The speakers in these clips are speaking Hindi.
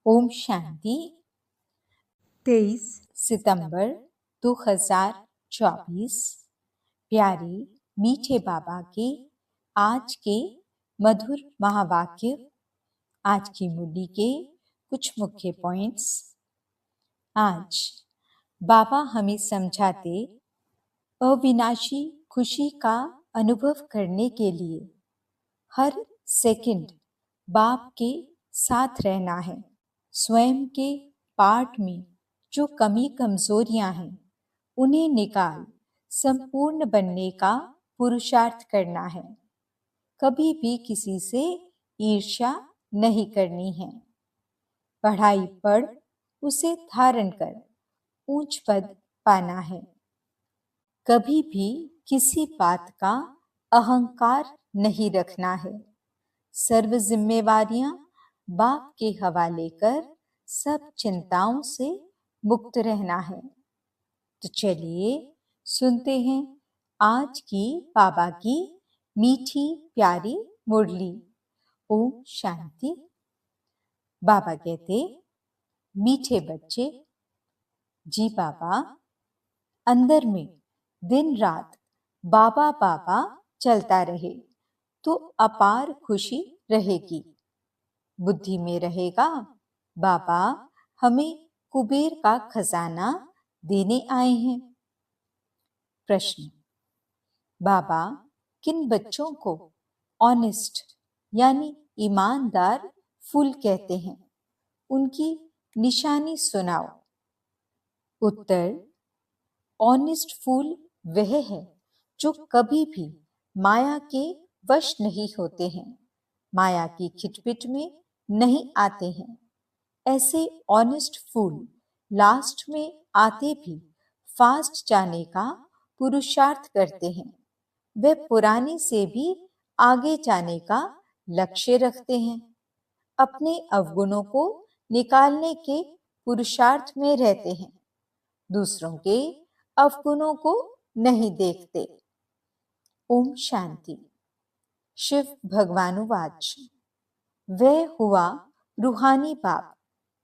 ओम शांति। 23 सितंबर 2024। प्यारे मीठे बाबा के आज के मधुर महावाक्य। आज की मुरली के कुछ मुख्य पॉइंट्स। आज बाबा हमें समझाते अविनाशी खुशी का अनुभव करने के लिए हर सेकंड बाप के साथ रहना है। स्वयं के पार्ट में जो कमी कमजोरियां हैं उन्हें निकाल संपूर्ण बनने का पुरुषार्थ करना है। कभी भी किसी से ईर्ष्या नहीं करनी है। पढ़ाई पढ़ उसे धारण कर ऊंच पद पाना है। कभी भी किसी बात का अहंकार नहीं रखना है। सर्व जिम्मेवारियां बाप के हवाले कर सब चिंताओं से मुक्त रहना है। तो चलिए सुनते हैं आज की बाबा की मीठी प्यारी मुरली। ओम शांति। बाबा कहते, मीठे बच्चे, जी बाबा, अंदर में दिन रात बाबा बाबा चलता रहे तो अपार खुशी रहेगी। बुद्धि में रहेगा बाबा हमें कुबेर का खजाना देने आए हैं। प्रश्न, बाबा किन बच्चों को ऑनेस्ट यानी ईमानदार फूल कहते हैं? उनकी निशानी सुनाओ। उत्तर, ऑनेस्ट फूल वह है जो कभी भी माया के वश नहीं होते हैं, माया की खिटपिट में नहीं आते हैं। ऐसे ऑनेस्ट फूल लास्ट में आते भी फास्ट जाने का पुरुषार्थ करते हैं। वे पुराने से भी आगे जाने का लक्ष्य रखते हैं। अपने अवगुणों को निकालने के पुरुषार्थ में रहते हैं। दूसरों के अवगुणों को नहीं देखते। ओम शांति। शिव भगवानुवाच, वह हुआ रूहानी बाप,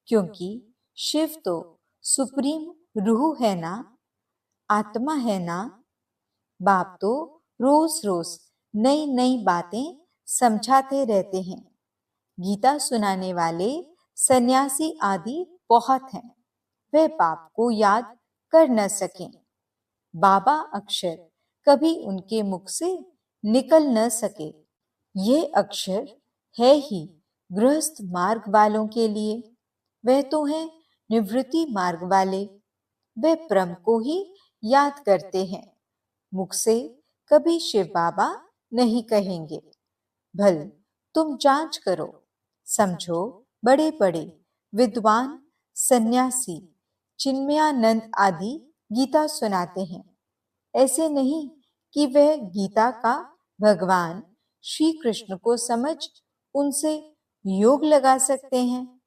क्योंकि शिव तो सुप्रीम रूह है ना, आत्मा है ना। बाप तो रोज रोज नई नई बातें समझाते रहते हैं। गीता सुनाने वाले सन्यासी आदि बहुत हैं, वे बाप को याद कर न सकें। बाबा अक्षर कभी उनके मुख से निकल न सके। ये अक्षर है ही गृहस्थ मार्ग वालों के लिए, वह तो है निवृत्ति मार्ग वाले। वे ब्रह्म को ही याद करते हैं। मुख से कभी शिव बाबा नहीं कहेंगे। भल तुम जांच करो, समझो बड़े बड़े विद्वान सन्यासी चिन्मयानंद आदि गीता सुनाते हैं। ऐसे नहीं कि वह गीता का भगवान श्री कृष्ण को समझ उनसे योग लगा सकते हैं।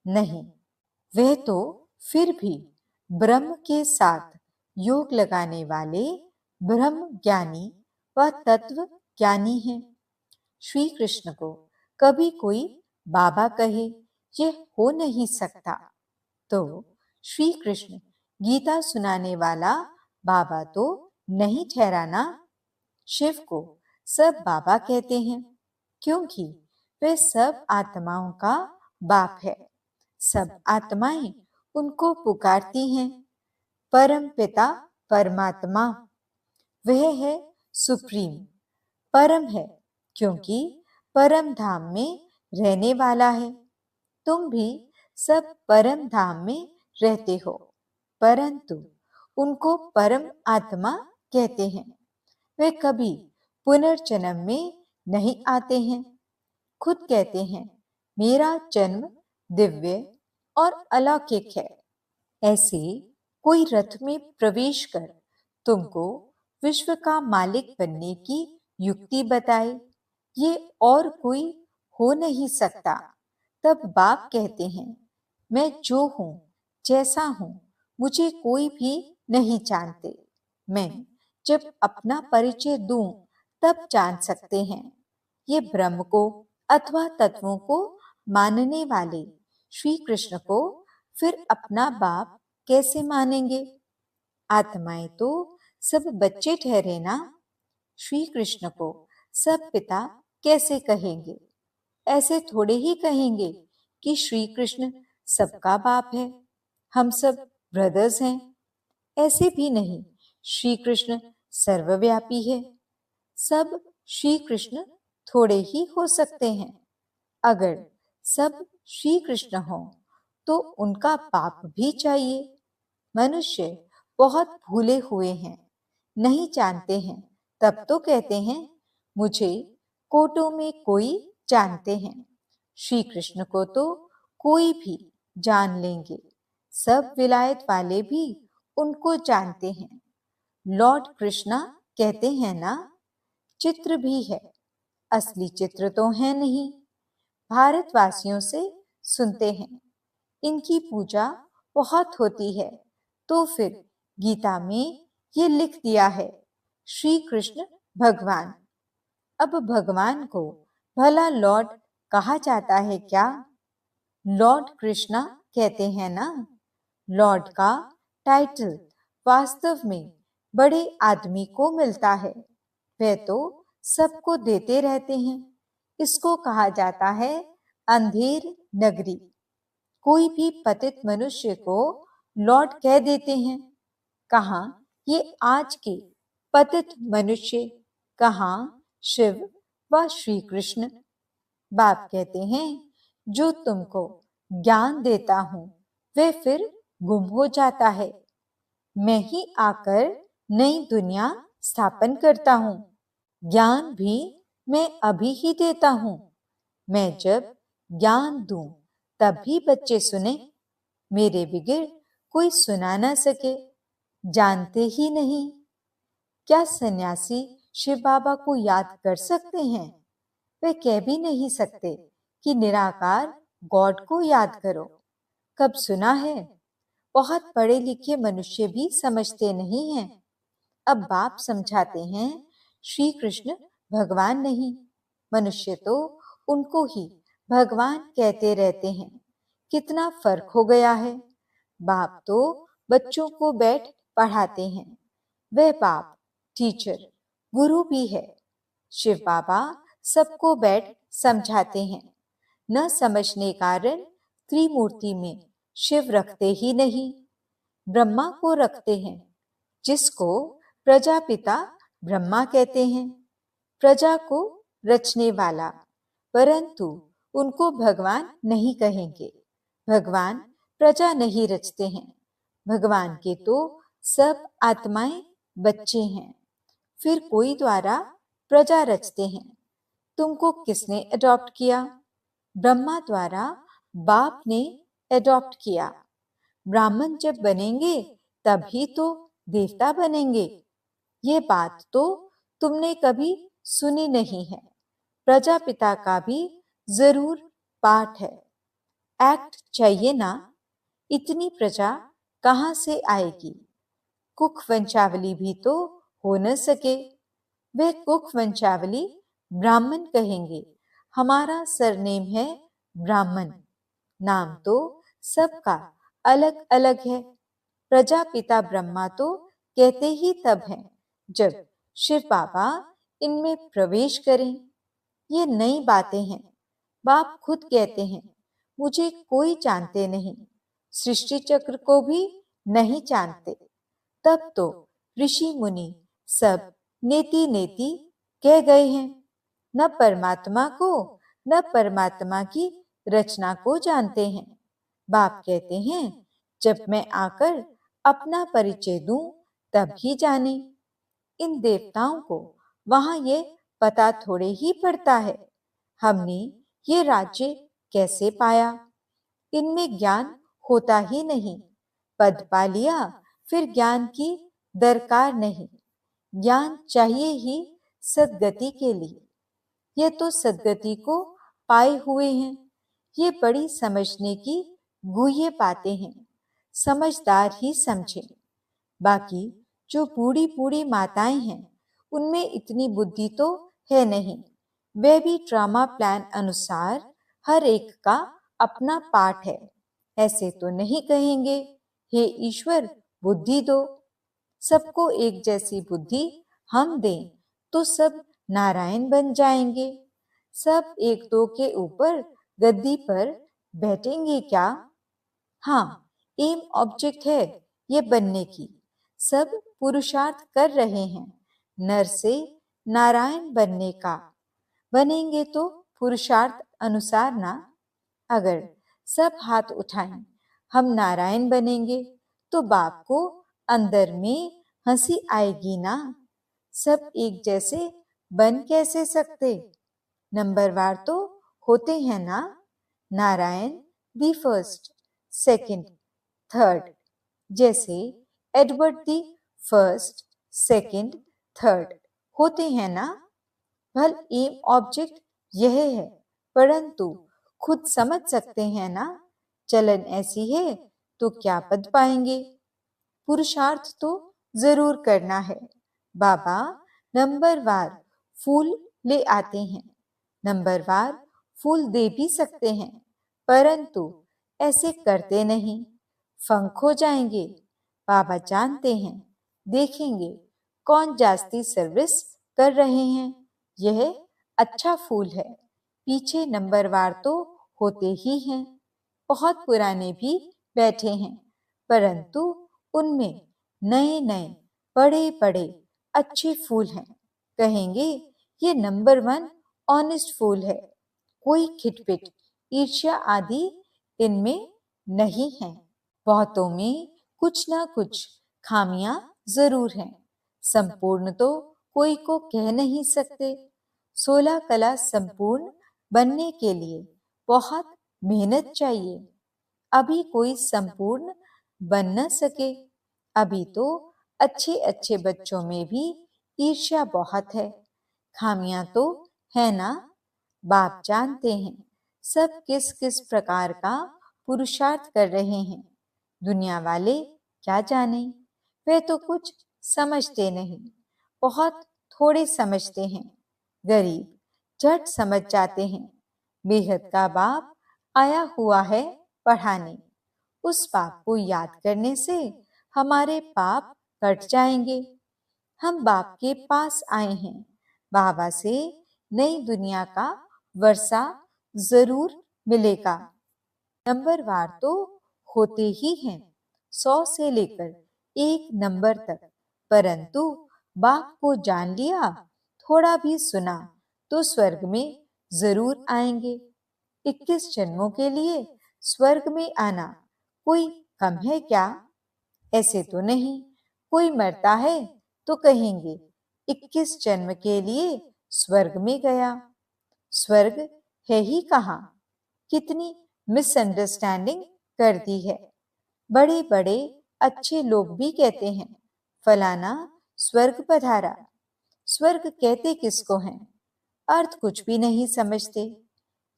नहीं, वह तो फिर भी ब्रह्म के साथ योग लगाने वाले ब्रह्म ज्ञानी व तत्व ज्ञानी हैं। श्री कृष्ण को कभी कोई बाबा कहे ये हो नहीं सकता, तो श्री कृष्ण गीता सुनाने वाला बाबा तो नहीं ठहरा ना। शिव को सब बाबा कहते हैं, क्योंकि वे सब आत्माओं का बाप है। सब आत्माएं उनको पुकारती हैं। परम पिता परमात्मा, वह है सुप्रीम। परम है क्योंकि परम धाम में रहने वाला है। तुम भी सब परम धाम में रहते हो, परंतु उनको परम आत्मा कहते हैं। वे कभी पुनर्जन्म में नहीं आते हैं। खुद कहते हैं मेरा जन्म दिव्य और अलौकिक है। ऐसे कोई रथ में प्रवेश कर तुमको विश्व का मालिक बनने की युक्ति बताए, ये और कोई हो नहीं सकता। तब बाप कहते हैं मैं जो हूं जैसा हूं मुझे कोई भी नहीं जानते। मैं जब अपना परिचय दूं तब जान सकते हैं। ये ब्रह्म को अथवा तत्वों को मानने वाले श्री कृष्ण को फिर अपना बाप कैसे मानेंगे? आत्माएं तो सब बच्चे ठहरे ना। श्री कृष्ण को सब पिता कैसे कहेंगे? ऐसे थोड़े ही कहेंगे कि श्री कृष्ण सबका बाप है, हम सब ब्रदर्स हैं। ऐसे भी नहीं, श्री कृष्ण सर्वव्यापी है। सब श्री कृष्ण थोड़े ही हो सकते हैं। अगर सब श्री कृष्ण हो तो उनका बाप भी चाहिए। मनुष्य बहुत भूले हुए हैं, नहीं जानते हैं, तब तो कहते हैं मुझे कोटों में कोई जानते हैं। श्री कृष्ण को तो कोई भी जान लेंगे। सब विलायत वाले भी उनको जानते हैं। लॉर्ड कृष्णा कहते हैं ना, चित्र भी है, असली चित्र तो है नहीं। भारतवासियों से सुनते हैं इनकी पूजा बहुत होती है, तो फिर गीता में ये लिख दिया है श्री कृष्ण भगवान। अब भगवान को भला लॉर्ड कहा जाता है क्या? लॉर्ड कृष्णा कहते हैं ना। लॉर्ड का टाइटल वास्तव में बड़े आदमी को मिलता है, वे तो सबको देते रहते हैं। इसको कहा जाता है अंधेर नगरी। कोई भी पतित मनुष्य को लॉर्ड कह देते हैं। कहाँ ये आज के पतित मनुष्य, कहाँ शिव व श्री कृष्ण। बाप कहते हैं जो तुमको ज्ञान देता हूं वे फिर गुम हो जाता है। मैं ही आकर नई दुनिया स्थापन करता हूँ। ज्ञान भी मैं अभी ही देता हूँ। मैं जब ज्ञान दूं तभी बच्चे सुने, मेरे बगैर कोई सुना ना सके। जानते ही नहीं। क्या सन्यासी शिव बाबा को याद कर सकते हैं? वे कह भी नहीं सकते कि निराकार गॉड को याद करो। कब सुना है? बहुत पढ़े लिखे मनुष्य भी समझते नहीं हैं। अब बाप समझाते हैं श्री कृष्ण भगवान नहीं, मनुष्य तो उनको ही भगवान कहते रहते हैं। कितना फर्क हो गया है। बाप तो बच्चों को बैठ पढ़ाते हैं, वह बाप टीचर गुरु भी है। शिव बाबा सबको बैठ समझाते हैं। न समझने कारण त्रिमूर्ति में शिव रखते ही नहीं, ब्रह्मा को रखते हैं, जिसको प्रजापिता ब्रह्मा कहते हैं। प्रजा को रचने वाला, परंतु उनको भगवान नहीं कहेंगे। भगवान प्रजा नहीं रचते हैं। भगवान के तो सब आत्माएं बच्चे हैं, फिर कोई द्वारा प्रजा रचते हैं। तुमको किसने अडॉप्ट किया? ब्रह्मा द्वारा बाप ने अडॉप्ट किया। ब्राह्मण जब बनेंगे तभी तो देवता बनेंगे। ये बात तो तुमने कभी सुनी नहीं है। प्रजापिता का भी जरूर पाठ है। एक्ट चाहिए ना। इतनी प्रजा कहाँ से आएगी? कुख वंशावली भी तो हो न सके। वे कुख वंशावली ब्राह्मण कहेंगे। हमारा सरनेम है ब्राह्मण। नाम तो सबका अलग अलग है। प्रजापिता ब्रह्मा तो कहते ही तब हैं जब शिव बाबा इनमें प्रवेश करें। ये नई बातें हैं। बाप खुद कहते हैं मुझे कोई जानते नहीं, सृष्टि चक्र को भी नहीं जानते। तब तो ऋषि मुनि सब नेति नेति कह गए हैं। न परमात्मा को न परमात्मा की रचना को जानते हैं। बाप कहते हैं जब मैं आकर अपना परिचय दूं तब ही जाने। इन देवताओं को वहां ये पता थोड़े ही पड़ता है हमने ये राज्य कैसे पाया। इनमें ज्ञान होता ही नहीं। पद पा लिया फिर ज्ञान की दरकार नहीं। ज्ञान चाहिए ही सद्गति के लिए। ये तो सद्गति को पाए हुए हैं। ये बड़ी समझने की गुह्य बातें हैं। समझदार ही समझे। बाकी जो बूढ़ी बूढ़ी माताएं हैं उनमें इतनी बुद्धि तो है नहीं। वे भी ड्रामा प्लान अनुसार हर एक का अपना पार्ट है। ऐसे तो नहीं कहेंगे, हे ईश्वर बुद्धि दो। सबको एक जैसी बुद्धि हम दें तो सब नारायण बन जाएंगे। सब एक दो के ऊपर गद्दी पर बैठेंगे क्या? हाँ, एम ऑब्जेक्ट है ये बनने की। सब पुरुषार्थ कर रहे हैं नर से नारायण बनने का। बनेंगे तो पुरुषार्थ अनुसार ना। अगर सब हाथ उठाएं हम नारायण बनेंगे तो बाप को अंदर में हंसी आएगी ना। सब एक जैसे बन कैसे सकते? नंबरवार तो होते हैं ना। Narayan the first, second, third. जैसे Edward the first, second, third होते हैं ना। भल एम ऑब्जेक्ट यह है, परंतु खुद समझ सकते हैं ना। चलन ऐसी है तो क्या पद पाएंगे? पुरुषार्थ तो जरूर करना है। बाबा नंबरवार फूल ले आते हैं, नंबरवार फूल दे भी सकते हैं, परंतु ऐसे करते नहीं, फंक हो जाएंगे। बाबा जानते हैं, देखेंगे कौन जास्ती सर्विस कर रहे हैं। यह अच्छा फूल है। पीछे नंबरवार तो होते ही हैं, बहुत पुराने भी बैठे हैं, परंतु उनमें नए नए बड़े बड़े अच्छे फूल हैं। कहेंगे ये नंबर 1 ऑनेस्ट फूल है। कोई खिटपिट ईर्ष्या आदि इनमें नहीं है। बहुतों में कुछ ना कुछ खामियां जरूर हैं। संपूर्ण तो कोई को कह नहीं सकते। 16 कला संपूर्ण बनने के लिए बहुत मेहनत चाहिए। अभी कोई संपूर्ण बन न सके। अभी तो अच्छे अच्छे बच्चों में भी ईर्ष्या बहुत है। खामियां तो है ना। बाप जानते हैं सब किस किस प्रकार का पुरुषार्थ कर रहे हैं। दुनिया वाले क्या जाने, वे तो कुछ समझते नहीं, बहुत थोड़े समझते हैं। गरीब झट समझ जाते हैं। बेहद का बाप आया हुआ है पढ़ाने। उस बाप को याद करने से हमारे पाप कट जाएंगे। हम बाप के पास आए हैं। बाबा से नई दुनिया का वर्षा जरूर मिलेगा। नंबरवार तो होते ही हैं 100 से लेकर 1 नंबर तक, परंतु बाप को जान लिया, थोड़ा भी सुना तो स्वर्ग में जरूर आएंगे। 21 जन्मों के लिए स्वर्ग में आना कोई कम है क्या? ऐसे तो नहीं। कोई मरता है तो कहेंगे 21 जन्म के लिए स्वर्ग में गया। स्वर्ग है ही कहाँ? कितनी मिसअंडरस्टैंडिंग कर दी है। बड़े बड़े अच्छे लोग भी कहते हैं फलाना स्वर्ग पधारा। स्वर्ग कहते किसको हैं? अर्थ कुछ भी नहीं समझते।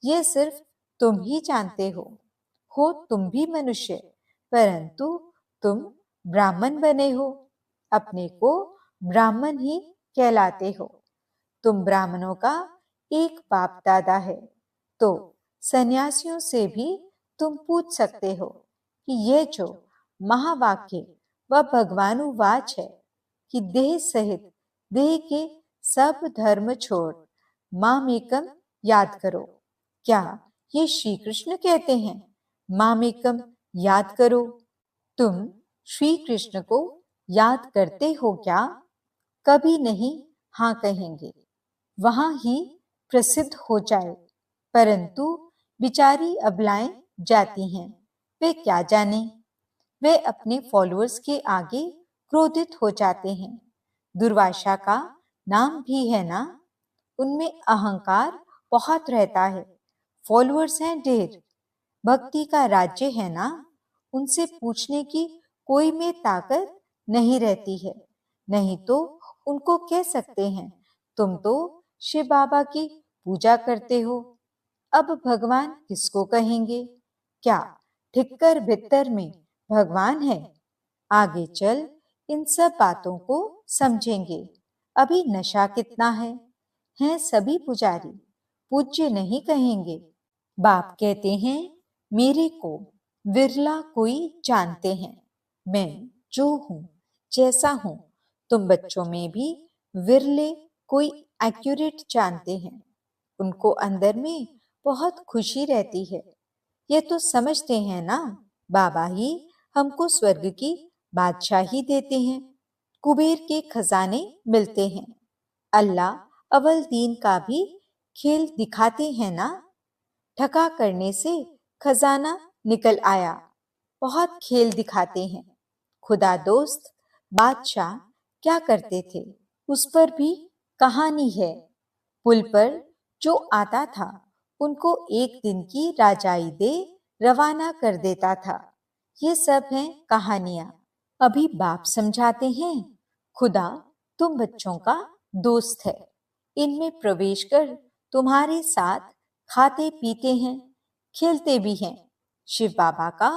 ये सिर्फ तुम ही जानते हो तुम भी मनुष्य, परंतु तुम ब्राह्मण बने हो। अपने को ब्राह्मण ही कहलाते हो। तुम ब्राह्मणों का एक बाप दादा है, तो सन्यासियों से भी तुम पूछ सकते हो कि यह जो महावाक्य व भगवानुवाच है कि देह सहित देह के सब धर्म छोड़ मामेकम याद करो, क्या ये श्री कृष्ण कहते हैं मामेकम याद करो? तुम श्री कृष्ण को याद करते हो क्या? कभी नहीं हाँ कहेंगे, वहां ही प्रसिद्ध हो जाए। परंतु बिचारी अबलाएं जाती हैं, वे क्या जाने। वे अपने फॉलोअर्स के आगे क्रोधित हो जाते हैं। दुर्वासा का नाम भी है ना। उनमें अहंकार बहुत रहता है। फॉलोअर्स हैं ढेर। भक्ति का राज्य है ना। उनसे पूछने की कोई में ताकत नहीं रहती है। नहीं तो उनको कह सकते हैं तुम तो शिव बाबा की पूजा करते हो। अब भगवान किसको कहेंगे? क्या ठिक्कर भित्तर में भगवान है? आगे चल इन सब बातों को समझेंगे। अभी नशा कितना है। हैं सभी पुजारी, पूज्य नहीं कहेंगे। बाप कहते हैं मेरे को विरला कोई जानते हैं मैं जो हूँ जैसा हूँ। तुम बच्चों में भी विरले कोई एक्यूरेट जानते हैं। उनको अंदर में बहुत खुशी रहती है। ये तो समझते हैं ना, बाबा ही हमको स्वर्ग की बादशाही देते हैं, कुबेर के खजाने मिलते हैं। अल्लाह अव्वल दीन का भी खेल दिखाते हैं ना। ठका करने से खजाना निकल आया, बहुत खेल दिखाते हैं। खुदा दोस्त बादशाह क्या करते थे, उस पर भी कहानी है। पुल पर जो आता था उनको एक दिन की राजाई दे रवाना कर देता था। ये सब हैं कहानियां। अभी बाप समझाते हैं, खुदा तुम बच्चों का दोस्त है। इनमें प्रवेश कर तुम्हारे साथ खाते पीते हैं, खेलते भी हैं। शिव बाबा का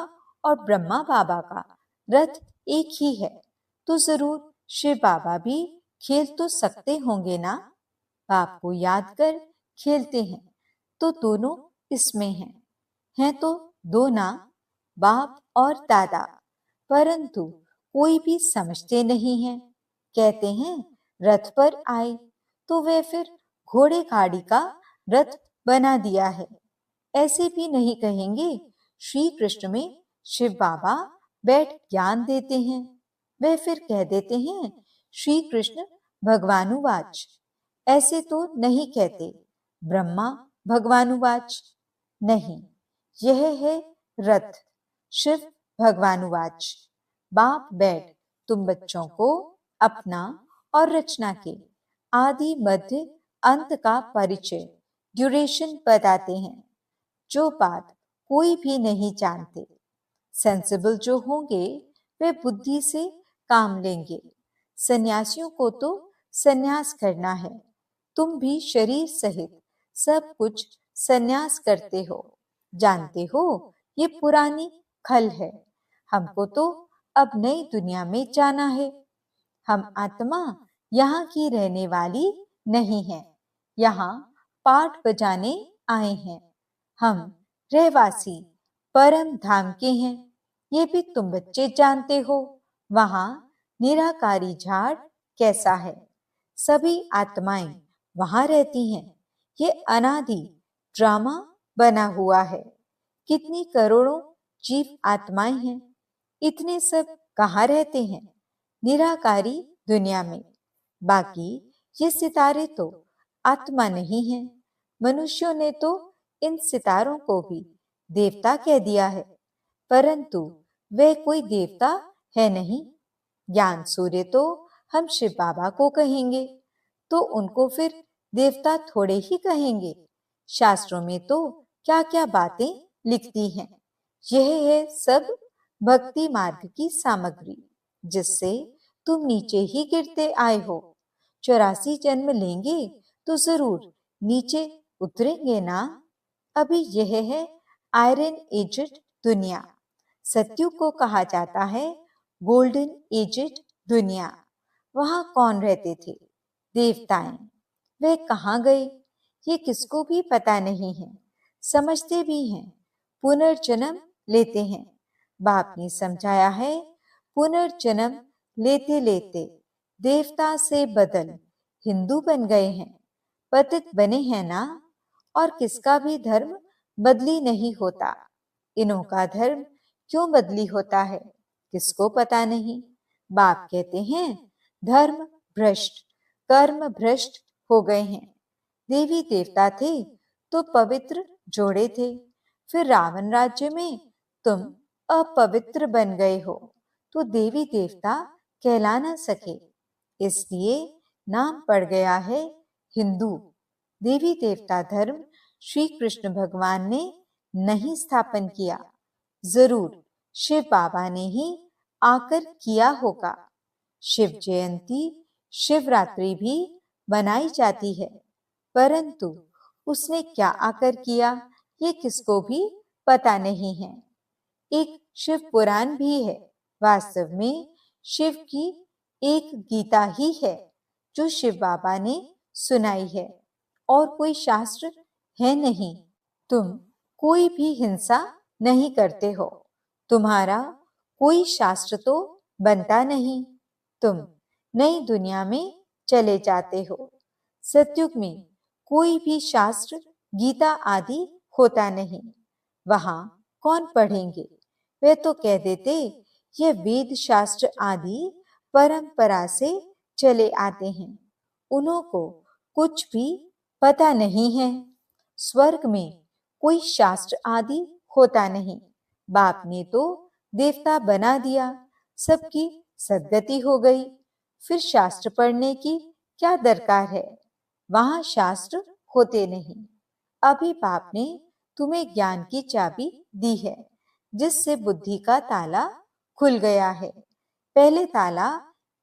और ब्रह्मा बाबा का रथ एक ही है, तो जरूर शिव बाबा भी खेल तो सकते होंगे ना। बाप को याद कर खेलते हैं, तो दोनों इसमें हैं तो दो ना, बाप और दादा। परंतु कोई भी समझते नहीं है। कहते हैं रथ पर आए, तो वे फिर घोड़े गाड़ी का रथ बना दिया है। ऐसे भी नहीं कहेंगे श्री कृष्ण में शिव बाबा बैठ ज्ञान देते हैं। वे फिर कह देते हैं श्री कृष्ण भगवानुवाच। ऐसे तो नहीं कहते ब्रह्मा भगवानुवाच। नहीं, यह है रथ, शिव भगवानुवाच। बाप बैठ तुम बच्चों को अपना और रचना के आदि मध्य अंत का परिचय ड्यूरेशन बताते हैं, जो बात कोई भी नहीं जानते। सेंसिबल जो होंगे वे बुद्धि से काम लेंगे। सन्यासियों को तो सन्यास करना है। तुम भी शरीर सहित सब कुछ सन्यास करते हो। जानते हो ये पुरानी खल है। हमको तो अब नई दुनिया में जाना है। हम आत्मा यहाँ की रहने वाली नहीं है, यहाँ पाठ बजाने आए हैं। हम रहवासी परम धाम के हैं, ये भी तुम बच्चे जानते हो। वहां निराकारी झाड़ कैसा है, सभी आत्माएं वहां रहती हैं। ये अनादि ड्रामा बना हुआ है। कितनी करोड़ों जीव आत्माएं हैं, इतने सब कहाँ रहते हैं? निराकारी दुनिया में। बाकी ये सितारे तो आत्मा नहीं है। मनुष्यों ने तो इन सितारों को भी देवता कह दिया है, परंतु वे कोई देवता है नहीं। ज्ञान सूर्य तो हम शिव बाबा को कहेंगे, तो उनको फिर देवता थोड़े ही कहेंगे। शास्त्रों में तो क्या क्या बातें लिखती हैं। यह है सब भक्ति मार्ग की सामग्री, जिससे तुम नीचे ही गिरते आए हो। 84 जन्म लेंगे तो जरूर नीचे उतरेंगे ना। अभी यह है आयरन एजेड दुनिया। सत्युग को कहा जाता है गोल्डन एजेड दुनिया। वहां कौन रहते थे? देवताएं। वे कहाँ गए ये किसको भी पता नहीं है। समझते भी हैं पुनर्जन्म लेते हैं। बाप ने समझाया है पुनर्जन्म लेते लेते देवता से बदल हिंदू बन गए हैं, पतित बने हैं ना। और किसका भी धर्म बदली नहीं होता। इन्हों का धर्म क्यों बदली होता है किसको पता नहीं। बाप कहते हैं धर्म भ्रष्ट, कर्म भ्रष्ट हो गए हैं। देवी देवता थे तो पवित्र जोड़े थे, फिर रावण राज्य में तुम अपवित्र बन गए हो, तो देवी देवता कहला न सके, इसलिए नाम पड़ गया है हिंदू। देवी देवता धर्म श्री कृष्ण भगवान ने नहीं स्थापन किया, जरूर शिव बाबा ने ही आकर किया होगा। शिव जयंती शिवरात्रि भी मनाई जाती है, परंतु उसने क्या आकर किया ये किसको भी पता नहीं है। एक शिव पुराण भी है, वास्तव में शिव की एक गीता ही है जो शिव बाबा ने सुनाई है, और कोई शास्त्र है नहीं। तुम कोई भी हिंसा नहीं करते हो, तुम्हारा कोई शास्त्र तो बनता नहीं, तुम नई दुनिया में चले जाते हो। सतयुग में कोई भी शास्त्र, गीता आदि होता नहीं, वहां कौन पढ़ेंगे? वे तो कह देते ये वेद शास्त्र आदि परंपरा से चले आते हैं, उन्हों को कुछ भी पता नहीं है। स्वर्ग में कोई शास्त्र आदि होता नहीं, बाप ने तो देवता बना दिया, सबकी सद्गति हो गई, फिर शास्त्र पढ़ने की क्या दरकार है? वहां शास्त्र होते नहीं। अभी बाप ने तुम्हें ज्ञान की चाबी दी है, जिससे बुद्धि का ताला खुल गया है। पहले ताला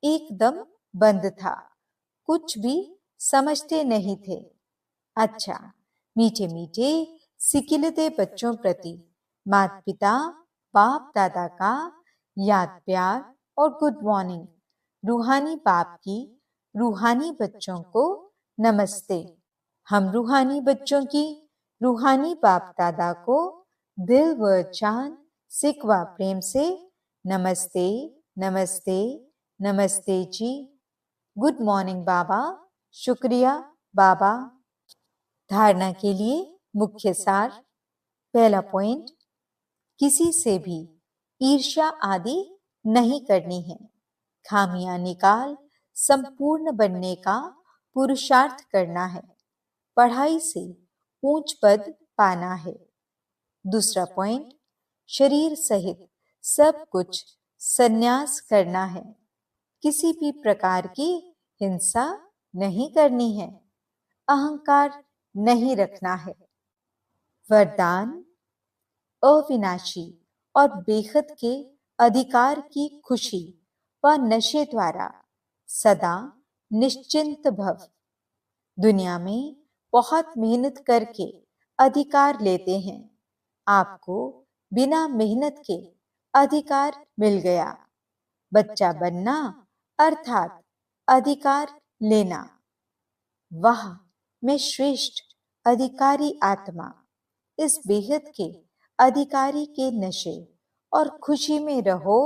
एकदम बंद था, कुछ भी समझते नहीं थे। अच्छा, मीठे मीठे सिकिलते बच्चों प्रति माता पिता बाप दादा का याद प्यार और गुड मॉर्निंग। रूहानी बाप की रूहानी बच्चों को नमस्ते। हम रूहानी बच्चों की रूहानी बाप दादा को दिल व जान सिकवा प्रेम से नमस्ते नमस्ते नमस्ते जी। गुड मॉर्निंग बाबा। शुक्रिया बाबा। धारणा के लिए मुख्य सार। पहला पॉइंट, किसी से भी ईर्ष्या आदि नहीं करनी है। खामियां निकाल संपूर्ण बनने का पुरुषार्थ करना है। पढ़ाई से ऊंच पद पाना है। दूसरा पॉइंट, शरीर सहित सब कुछ संन्यास करना है। किसी भी प्रकार की हिंसा नहीं करनी है। अहंकार नहीं रखना है। वरदान, अविनाशी और बेखत के अधिकार की खुशी व नशे द्वारा सदा निश्चिंत भव। दुनिया में बहुत मेहनत करके अधिकार लेते हैं, आपको बिना मेहनत के अधिकार मिल गया। बच्चा बनना अर्थात अधिकार लेना। वाह, मैं श्रेष्ठ अधिकारी आत्मा इस बेहद के अधिकारी के नशे और खुशी में रहो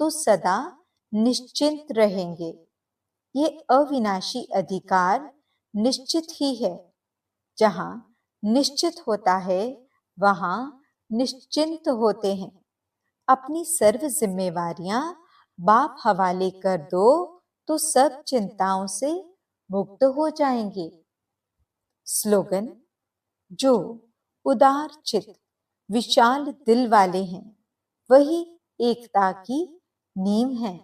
तो सदा निश्चिंत रहेंगे। ये अविनाशी अधिकार निश्चित ही है। जहां निश्चित होता है वहां निश्चिंत होते हैं। अपनी सर्व जिम्मेवारियां बाप हवाले कर दो तो सब चिंताओं से मुक्त हो जाएंगे। स्लोगन, जो उदार चित्त विशाल दिल वाले हैं वही एकता की नींव है।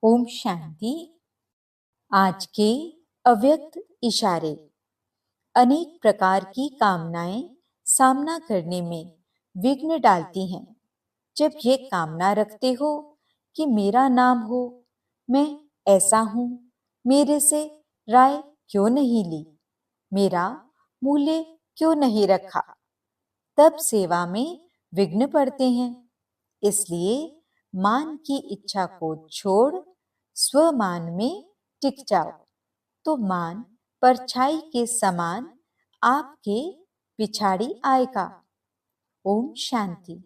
ओम शांति। आज के अव्यक्त इशारे। अनेक प्रकार की कामनाएं सामना करने में विघ्न डालती हैं। जब ये कामना रखते हो कि मेरा नाम हो, मैं ऐसा हूं, मेरे से राय क्यों नहीं ली, मेरा मूल्य क्यों नहीं रखा, तब सेवा में विघ्न पड़ते हैं। इसलिए मान की इच्छा को छोड़ स्वमान में टिक जाओ, तो मान परछाई के समान आपके पिछाड़ी आएगा। ओम शांति।